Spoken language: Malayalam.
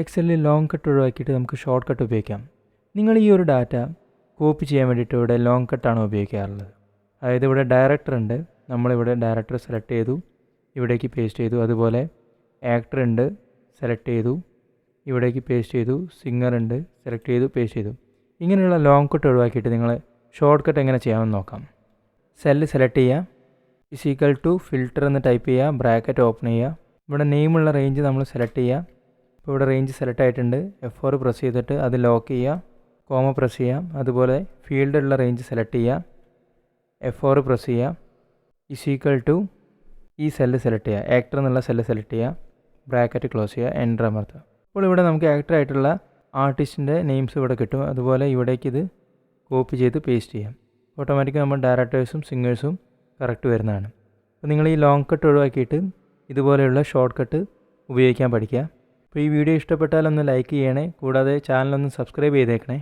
എക്സലിൽ ലോങ് കട്ട് ഒഴിവാക്കിയിട്ട് നമുക്ക് ഷോർട്ട് കട്ട് ഉപയോഗിക്കാം. നിങ്ങൾ ഈ ഒരു ഡാറ്റ കോപ്പി ചെയ്യാൻ വേണ്ടിയിട്ട് ഇവിടെ ലോങ് കട്ടാണ് ഉപയോഗിക്കാറുള്ളത്. അതായത് ഇവിടെ ഡയറക്ടർ ഉണ്ട്, നമ്മളിവിടെ ഡയറക്ടർ സെലക്ട് ചെയ്തു, ഇവിടേക്ക് പേസ്റ്റ് ചെയ്തു. അതുപോലെ ആക്ടർ ഉണ്ട്, സെലക്ട് ചെയ്തു, ഇവിടേക്ക് പേസ്റ്റ് ചെയ്തു. സിംഗർ ഉണ്ട്, സെലക്ട് ചെയ്തു, പേസ്റ്റ് ചെയ്തു. ഇങ്ങനെയുള്ള ലോങ് കട്ട് ഒഴിവാക്കിയിട്ട് നിങ്ങൾ ഷോർട്ട് കട്ട് എങ്ങനെ ചെയ്യാമെന്ന് നോക്കാം. സെല്ല് സെലക്ട് ചെയ്യുക, = ഫിൽറ്റർ എന്ന് ടൈപ്പ് ചെയ്യുക, ബ്രാക്കറ്റ് ഓപ്പൺ ചെയ്യുക. ഇവിടെ നെയിമുള്ള റേഞ്ച് നമ്മൾ സെലക്ട് ചെയ്യുക. ഇപ്പോൾ ഇവിടെ റേഞ്ച് സെലക്ട് ആയിട്ടുണ്ട്. F4 പ്രസ് ചെയ്തിട്ട് അത് ലോക്ക് ചെയ്യുക, കോമ പ്രസ് ചെയ്യാം. അതുപോലെ ഫീൽഡുള്ള റേഞ്ച് സെലക്ട് ചെയ്യുക, F4 പ്രസ് ചെയ്യുക, = ഈ സെല്ല് സെലക്ട് ചെയ്യുക, ആക്ടർ എന്നുള്ള സെല്ല് സെലക്ട് ചെയ്യുക, ബ്രാക്കറ്റ് ക്ലോസ് ചെയ്യുക, എൻ്റർ അമർത്തുക. അപ്പോൾ ഇവിടെ നമുക്ക് ആക്ടർ ആയിട്ടുള്ള ആർട്ടിസ്റ്റിൻ്റെ നെയിംസ് ഇവിടെ കിട്ടും. അതുപോലെ ഇവിടേക്ക് ഇത് കോപ്പി ചെയ്ത് പേസ്റ്റ് ചെയ്യാം. ഓട്ടോമാറ്റിക്കായി നമ്മൾ ഡയറക്ടേഴ്സും സിംഗേഴ്സും കറക്റ്റ് വരുന്നതാണ്. അപ്പോൾ നിങ്ങൾ ഈ ലോങ് കട്ട് ഒഴിവാക്കിയിട്ട് ഇതുപോലെയുള്ള ഷോർട്ട് കട്ട് ഉപയോഗിക്കാൻ പഠിക്കുക. അപ്പോൾ ഈ വീഡിയോ ഇഷ്ടപ്പെട്ടാൽ ഒന്ന് ലൈക്ക് ചെയ്യണേ, കൂടാതെ ചാനലൊന്ന് സബ്സ്ക്രൈബ് ചെയ്തേക്കണേ.